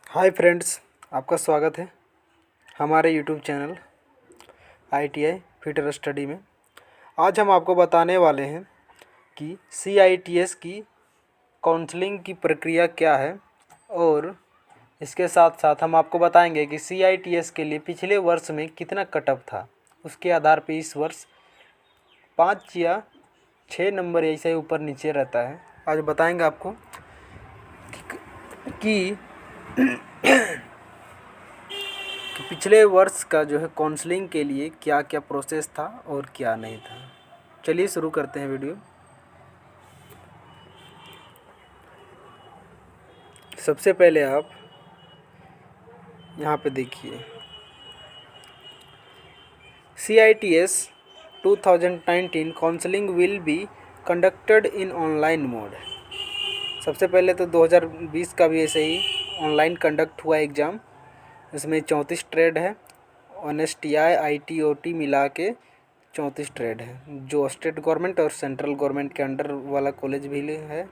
Hi friends, आपका स्वागत है हमारे YouTube channel ITI future study में। आज हम आपको बताने वाले हैं कि CITS की काउंसलिंग की प्रक्रिया क्या है और इसके साथ साथ हम आपको बताएंगे कि CITS के लिए पिछले वर्ष में कितना कटअप था। उसके आधार पर इस वर्ष 5 या 6 नंबर ऐसे ऊपर नीचे रहता है। आज बताएंगे आपको कि पिछले वर्ष का जो है काउंसलिंग के लिए क्या क्या प्रोसेस था और क्या नहीं था। चलिए शुरू करते हैं वीडियो। सबसे पहले आप यहाँ पे देखिए, CITS 2019 counselling will be conducted in online mode. सबसे पहले तो 2020 का भी ऐसे ही ऑनलाइन कंडक्ट हुआ एग्ज़ाम। इसमें 34 ट्रेड है, NSTI ITOT मिला के 34 ट्रेड है, जो स्टेट गवर्नमेंट और सेंट्रल गवर्नमेंट के अंडर वाला कॉलेज भी है।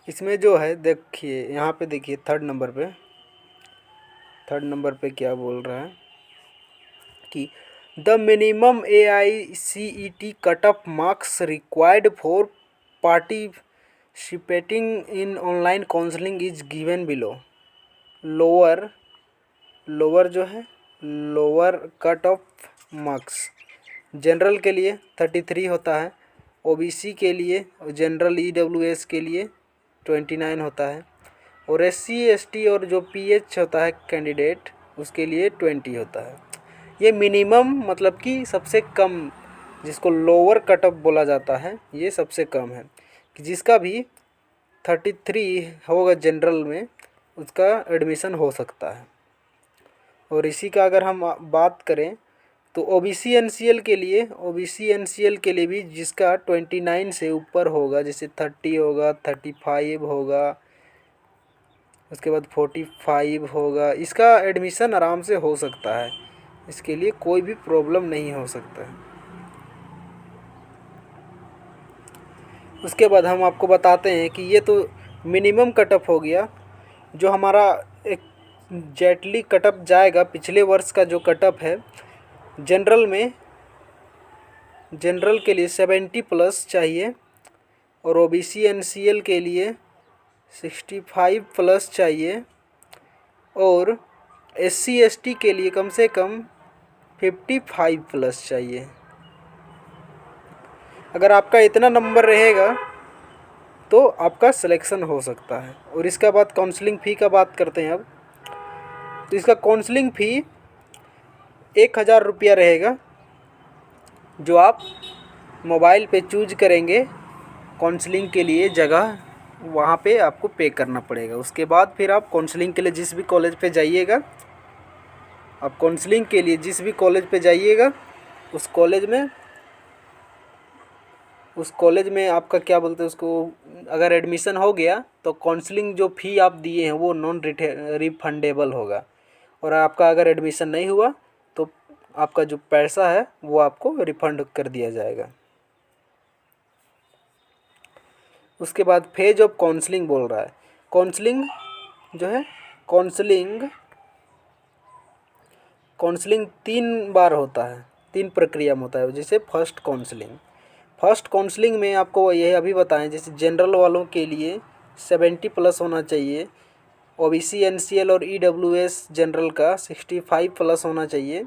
इसमें जो है देखिए, यहाँ पे देखिए थर्ड नंबर पे क्या बोल रहा है कि the minimum AICET cutoff marks required for participating in online counselling is given below. Lower जो है lower cut off marks general के लिए 33 होता है, OBC के लिए जनरल EWS के लिए 29 होता है, और SC ST और जो PH होता है कैंडिडेट उसके लिए 20 होता है। ये मिनिमम मतलब कि सबसे कम, जिसको लोअर कट ऑफ बोला जाता है, ये सबसे कम है कि जिसका भी 33 होगा जनरल में उसका एडमिशन हो सकता है। और इसी का अगर हम बात करें तो OBC NCL के लिए भी जिसका 29 से ऊपर होगा, जैसे 30 होगा, 35 होगा, उसके बाद 45 होगा, इसका एडमिशन आराम से हो सकता है। इसके लिए कोई भी प्रॉब्लम नहीं हो सकता है। उसके बाद हम आपको बताते हैं कि ये तो मिनिमम कटअप हो गया। जो हमारा एक जेटली कटअप जाएगा, पिछले वर्ष का जो कटअप है जनरल के लिए 70 प्लस चाहिए, और OBC NCL के लिए 65 प्लस चाहिए, और SC ST के लिए कम से कम 55 प्लस चाहिए। अगर आपका इतना नंबर रहेगा तो आपका सिलेक्शन हो सकता है। और इसके बाद काउंसलिंग फ़ी का बात करते हैं अब। तो इसका काउंसलिंग फ़ी 1000 रुपया रहेगा, जो आप मोबाइल पे चूज करेंगे काउंसलिंग के लिए जगह, वहाँ पे आपको पे करना पड़ेगा। उसके बाद फिर आप काउंसलिंग के लिए जिस भी कॉलेज पे जाइएगा, आप काउंसलिंग के लिए जिस भी कॉलेज पे जाइएगा उस कॉलेज में आपका क्या बोलते हैं उसको, अगर एडमिशन हो गया तो काउंसलिंग जो फ़ी आप दिए हैं वो नॉन रिफंडेबल होगा। और आपका अगर एडमिशन नहीं हुआ तो आपका जो पैसा है वो आपको रिफ़ंड कर दिया जाएगा। उसके बाद फेज ऑफ काउंसलिंग बोल रहा है। काउंसलिंग जो है काउंसलिंग 3 बार होता है, 3 प्रक्रिया में होता है। जैसे फर्स्ट काउंसलिंग में आपको यह अभी बताएं, जैसे जनरल वालों के लिए 70 प्लस होना चाहिए, OBC NCL और EWS जनरल का 65 प्लस होना चाहिए,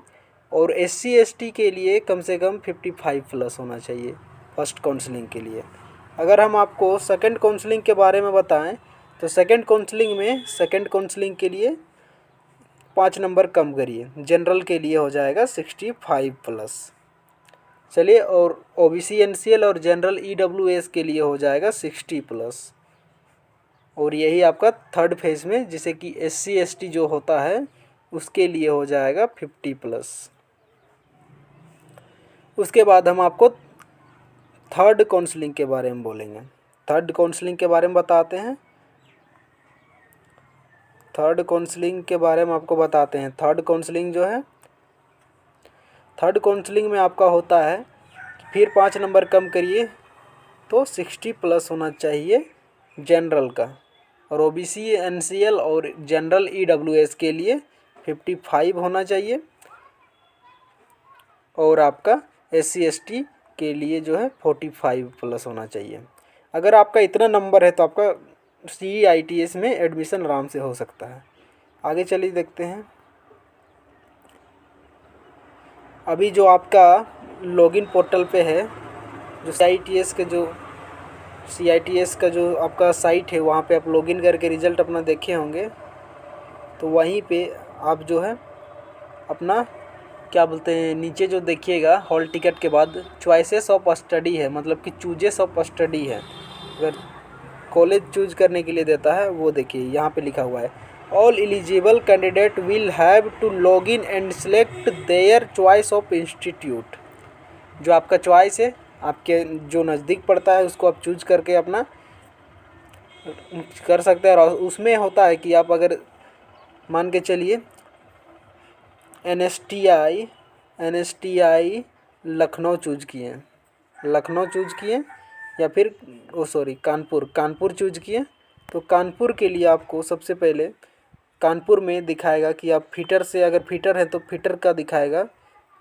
और SC ST के लिए कम से कम 55 प्लस होना चाहिए फर्स्ट काउंसलिंग के लिए। अगर हम आपको सेकंड काउंसलिंग के बारे में बताएं तो सेकंड काउंसलिंग के लिए 5 नंबर कम करिए, जनरल के लिए हो जाएगा 65 प्लस। चलिए, और OBC NCL और जनरल EWS के लिए हो जाएगा 60 प्लस। और यही आपका थर्ड फेज में, जिसे कि SC ST जो होता है उसके लिए हो जाएगा 50 प्लस। उसके बाद हम आपको थर्ड काउंसलिंग के बारे में बोलेंगे। थर्ड काउंसलिंग के बारे में बताते हैं। थर्ड काउंसलिंग जो है, थर्ड काउंसलिंग में आपका होता है, फिर 5 नंबर कम करिए तो 60 प्लस होना चाहिए जनरल का, और ओबीसी एनसीएल और जनरल ईडब्ल्यूएस के लिए 55 होना चाहिए, और आपका एससी एसटी के लिए जो है 45 प्लस होना चाहिए। अगर आपका इतना नंबर है तो आपका CEITS में एडमिशन आराम से हो सकता है। आगे चलिए देखते हैं। अभी जो आपका लॉगिन पोर्टल पे है, जो CITS का जो आपका साइट है, वहाँ पे आप लॉगिन करके रिज़ल्ट अपना देखे होंगे। तो वहीं पे आप जो है अपना क्या बोलते हैं, नीचे जो देखिएगा हॉल टिकट के बाद चॉइसेस ऑफ स्टडी है, मतलब कि चूजेस ऑफ स्टडी है। अगर कॉलेज चूज करने के लिए देता है वो देखिए यहाँ पे लिखा हुआ है, all eligible candidate will have to log in and select their choice of institute. जो आपका चॉइस है, आपके जो नज़दीक पड़ता है उसको आप चूज करके अपना कर सकते हैं। और उसमें होता है कि आप अगर मान के चलिए NSTI लखनऊ चूज किए, या फिर कानपुर चूज किए, तो कानपुर के लिए आपको सबसे पहले कानपुर में दिखाएगा कि आप फिटर से, अगर फिटर है तो फिटर का दिखाएगा।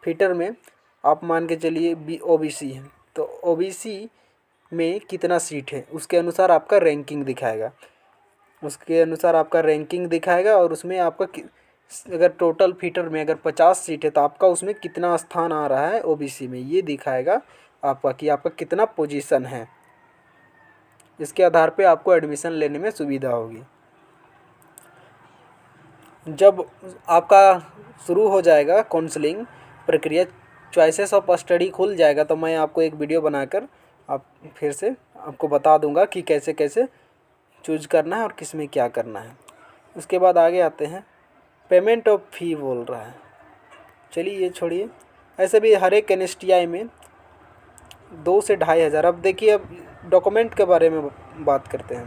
फिटर में आप मान के चलिए OBC है, तो OBC में कितना सीट है उसके अनुसार आपका रैंकिंग दिखाएगा, और उसमें आपका अगर टोटल फिटर में अगर 50 सीट है तो आपका उसमें कितना स्थान आ रहा है OBC में, ये दिखाएगा आपका कि आपका कितना पोजीशन है। इसके आधार पे आपको एडमिशन लेने में सुविधा होगी। जब आपका शुरू हो जाएगा काउंसलिंग प्रक्रिया, चॉइसेस ऑफ स्टडी खुल जाएगा, तो मैं आपको एक वीडियो बनाकर फिर से आपको बता दूंगा कि कैसे कैसे चूज करना है और किस में क्या करना है। उसके बाद आगे आते हैं, पेमेंट ऑफ फ़ी बोल रहा है। चलिए ये छोड़िए, ऐसे भी हर एक NSTI में 2 से 2,500। अब देखिए, अब डॉक्यूमेंट के बारे में बात करते हैं।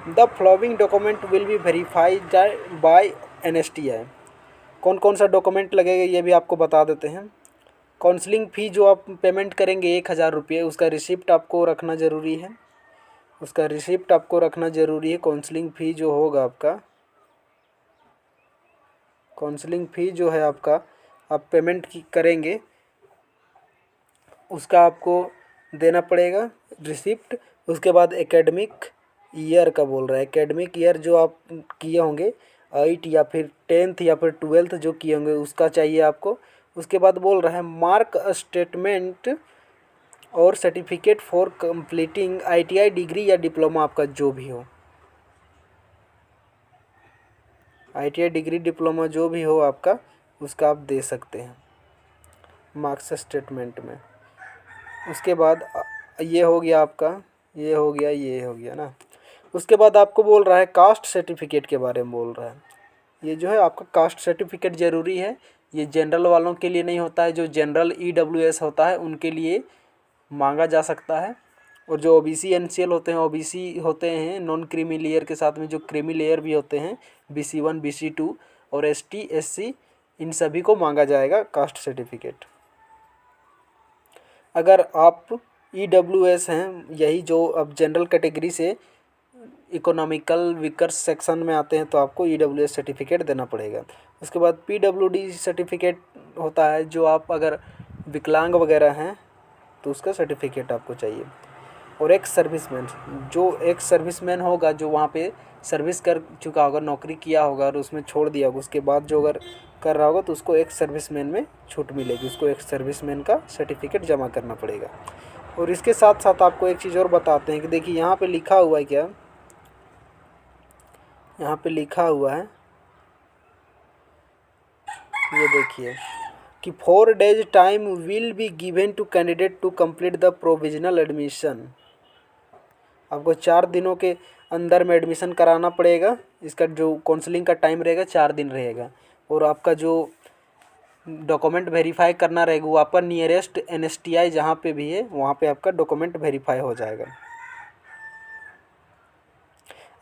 The following document will be verified bye NSTI। कौन कौन सा डॉक्यूमेंट लगेगा ये भी आपको बता देते हैं। काउंसलिंग फ़ी जो आप पेमेंट करेंगे 1,000 रुपये, उसका रिसिप्ट आपको रखना ज़रूरी है। काउंसलिंग फ़ी जो होगा आपका, काउंसलिंग फ़ी जो है आपका, आप पेमेंट करेंगे उसका आपको देना पड़ेगा रिसिप्ट। उसके बाद एकेडमिक ईयर का बोल रहा है, एकेडमिक ईयर जो आप किए होंगे 8 या फिर 10th या फिर 12th जो किए होंगे उसका चाहिए आपको। उसके बाद बोल रहा है मार्क स्टेटमेंट और certificate for completing ITI degree या डिप्लोमा, आपका जो भी हो, ITI डिग्री डिप्लोमा जो भी हो आपका, उसका आप दे सकते हैं मार्क्स स्टेटमेंट में। उसके बाद ये हो गया आपका, ये हो गया ना। उसके बाद आपको बोल रहा है कास्ट सर्टिफिकेट के बारे में बोल रहा है। ये जो है आपका कास्ट सर्टिफिकेट ज़रूरी है। ये जनरल वालों के लिए नहीं होता है, जो जनरल EWS होता है उनके लिए मांगा जा सकता है। और जो OBC NCL होते हैं, OBC होते हैं नॉन क्रीमी लेयर के साथ में जो क्रीमी लेयर भी होते हैं, BC1 BC2 और ST SC, इन सभी को मांगा जाएगा कास्ट सर्टिफिकेट। अगर आप EWS हैं, यही जो अब जनरल कैटेगरी से इकोनॉमिकल वीकर सेक्शन में आते हैं, तो आपको EWS सर्टिफिकेट देना पड़ेगा। उसके बाद PWD सर्टिफिकेट होता है, जो आप अगर विकलांग वगैरह हैं तो उसका सर्टिफिकेट आपको चाहिए। और एक सर्विसमैन होगा जो वहाँ पे सर्विस कर चुका होगा, नौकरी किया होगा और उसमें छोड़ दिया होगा, उसके बाद जो अगर कर रहा होगा तो उसको एक सर्विसमैन में छूट मिलेगी, उसको एक सर्विसमैन का सर्टिफिकेट जमा करना पड़ेगा। और इसके साथ साथ आपको एक चीज़ और बताते हैं कि देखिए यहाँ पे लिखा हुआ है, क्या यहाँ पे लिखा हुआ है, ये देखिए कि 4 days time will be given to candidate to complete the provisional admission. आपको 4 दिनों के अंदर में एडमिशन कराना पड़ेगा। इसका जो काउंसलिंग का टाइम रहेगा 4 दिन रहेगा। और आपका जो डॉक्यूमेंट वेरीफाई करना रहेगा वो आपका नियरेस्ट NSTI जहाँ पे भी है वहाँ पे आपका डॉक्यूमेंट वेरीफाई हो जाएगा।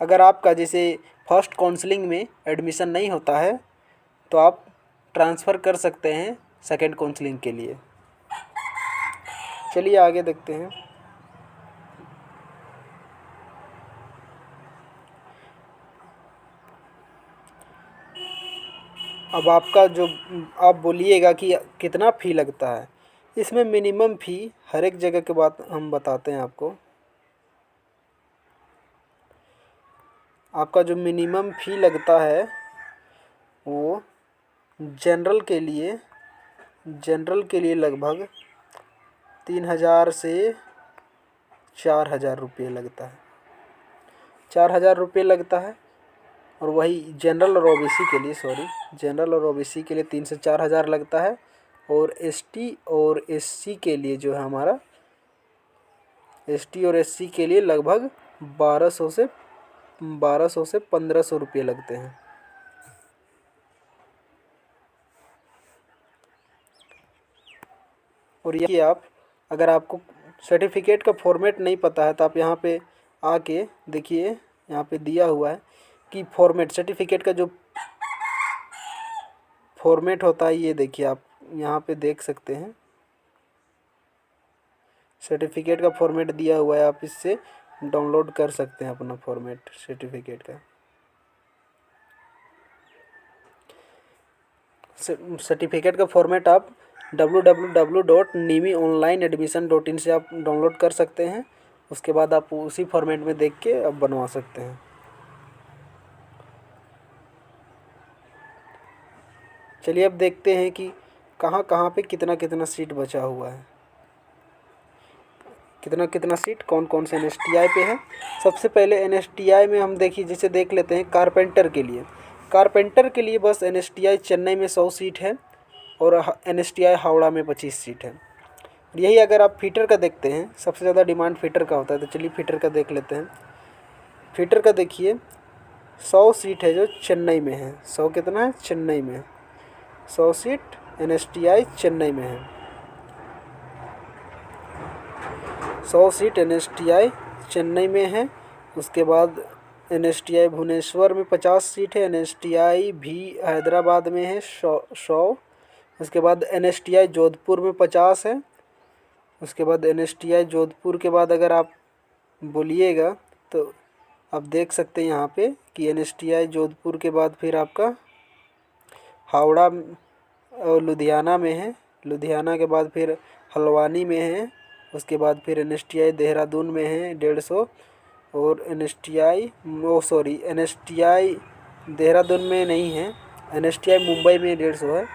अगर आपका जैसे फर्स्ट काउंसलिंग में एडमिशन नहीं होता है तो आप ट्रांसफ़र कर सकते हैं सेकंड काउंसलिंग के लिए। चलिए आगे देखते हैं। अब आपका जो आप बोलिएगा कि कितना फ़ी लगता है। इसमें मिनिमम फ़ी हर एक जगह के बात हम बताते हैं आपको। आपका जो मिनिमम फ़ी लगता है वो जनरल के लिए लगभग 3000 से 4000 रुपये लगता है। 4000 रुपये लगता है। और वही जनरल और ओबीसी के लिए 3 से 4000 लगता है। और एसटी और एससी के लिए जो है हमारा एसटी और एससी के लिए लगभग 1200 से 1500 रुपये लगते हैं। और ये आप अगर आपको सर्टिफिकेट का फॉर्मेट नहीं पता है तो आप यहाँ पे आके देखिए, यहाँ पे दिया हुआ है कि फॉर्मेट सर्टिफिकेट का जो फॉर्मेट होता है, ये देखिए आप यहाँ पे देख सकते हैं। सर्टिफिकेट का फॉर्मेट दिया हुआ है, आप इससे डाउनलोड कर सकते हैं अपना फॉर्मेट सर्टिफिकेट का। सर्टिफिकेट का फॉर्मेट आप www.nimiOnlineAdmission.in से आप डाउनलोड कर सकते हैं। उसके बाद आप उसी फॉर्मेट में देख के आप बनवा सकते हैं। चलिए अब देखते हैं कि कहाँ कहाँ पे कितना कितना सीट बचा हुआ है, कितना कितना सीट कौन कौन से एनएसटीआई पे है। सबसे पहले एनएसटीआई में हम देखिए, जैसे देख लेते हैं कारपेंटर के लिए बस एनएसटीआई चेन्नई में 100 सीट है और एनएसटीआई हावड़ा में 25 सीट है। यही अगर आप फीटर का देखते हैं, सबसे ज़्यादा डिमांड फीटर का होता है, तो चलिए फीटर का देख लेते हैं। फीटर का देखिए 100 सीट है जो चेन्नई में है। 100 कितना है? चेन्नई में 100 सीट एनएसटीआई चेन्नई में है। 100 सीट एनएसटीआई चेन्नई में है। उसके बाद एनएसटीआई भुवनेश्वर में 50 सीट है। एनएसटीआई भी हैदराबाद में है 100। उसके बाद एनएसटीआई जोधपुर में 50 है। उसके बाद एनएसटीआई जोधपुर के बाद अगर आप बोलिएगा तो आप देख सकते हैं यहाँ पे कि एनएसटीआई जोधपुर के बाद फिर आपका हावड़ा और लुधियाना में है। लुधियाना के बाद फिर हल्द्वानी में है। उसके बाद फिर एनएसटीआई देहरादून में है 150। और एनएसटीआई देहरादून में नहीं है। एनएसटीआई मुंबई में 150 है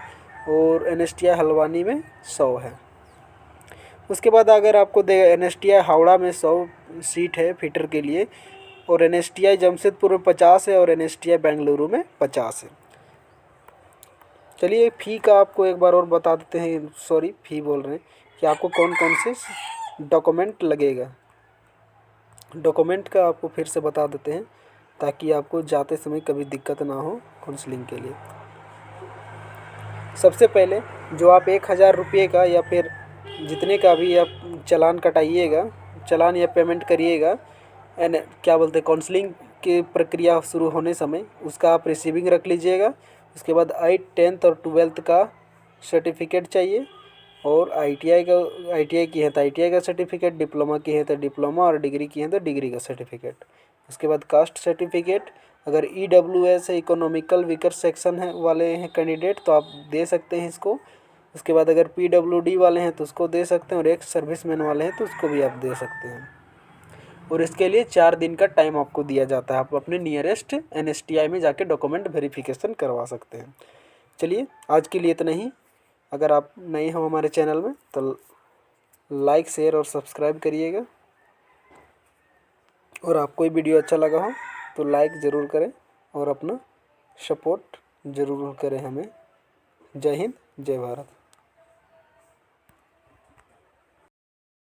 और एनएसटीआई हल्द्वानी में 100 है। उसके बाद अगर आपको एनएसटीआई हावड़ा में 100 सीट है फीटर के लिए और एनएसटीआई जमशेदपुर में 50 है और एनएसटीआई बेंगलुरु में 50 है। चलिए फ़ी का आपको एक बार और बता देते हैं, फ़ी बोल रहे हैं कि आपको कौन कौन से डॉक्यूमेंट लगेगा। डॉक्यूमेंट का आपको फिर से बता देते हैं ताकि आपको जाते समय कभी दिक्कत ना हो काउंसलिंग के लिए। सबसे पहले जो आप 1000 रुपये का या फिर जितने का भी आप चालान कटाइएगा, चालान या पेमेंट करिएगा काउंसलिंग की प्रक्रिया शुरू होने समय, उसका आप रिसीविंग रख लीजिएगा। उसके बाद 8th 10th और 12th का सर्टिफिकेट चाहिए। और आईटीआई की है तो आईटीआई का सर्टिफिकेट, डिप्लोमा की है तो डिप्लोमा और डिग्री की है तो डिग्री का सर्टिफिकेट। उसके बाद कास्ट सर्टिफिकेट, अगर ईडब्ल्यूएस है इकोनॉमिकल वीकर सेक्शन है वाले हैं कैंडिडेट तो आप दे सकते हैं इसको। उसके बाद अगर पीडब्ल्यूडी वाले हैं तो उसको दे सकते हैं और एक्स सर्विसमैन वाले हैं तो उसको भी आप दे सकते हैं। और इसके लिए 4 दिन का टाइम आपको दिया जाता है। आप अपने नियरेस्ट एनएसटीआई में जाके डॉक्यूमेंट वेरिफिकेशन करवा सकते हैं। चलिए आज के लिए इतना ही। अगर आप नए हो हमारे चैनल में तो लाइक शेयर और सब्सक्राइब करिएगा। और आपको ये वीडियो अच्छा लगा हो तो लाइक ज़रूर करें और अपना सपोर्ट ज़रूर करें हमें। जय हिंद, जय भारत।